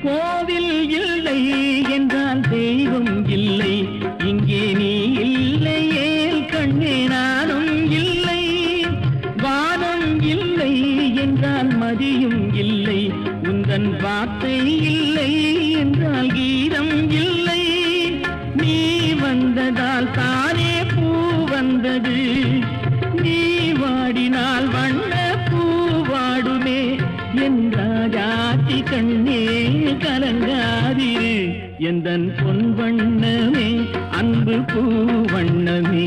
கோவில் இல்லை என்றால் தெய்வம் இல்லை, இங்கே நீ இல்லையே கண்ணே நானும் இல்லை. வானம் இல்லை என்றால் மதியும் இல்லை, உந்தன் வார்த்தை இல்லை என்றால் கீதம் இல்லை. நீ வந்ததால் தானே பூ வந்தது, நீ வாடினால் வண்ண பூ வாடுமே. என் ராஜாத்தி கண்ணே கலங்காதிரு, எந்தன் பொன் வண்ணமே அன்பு பூ வண்ணமே.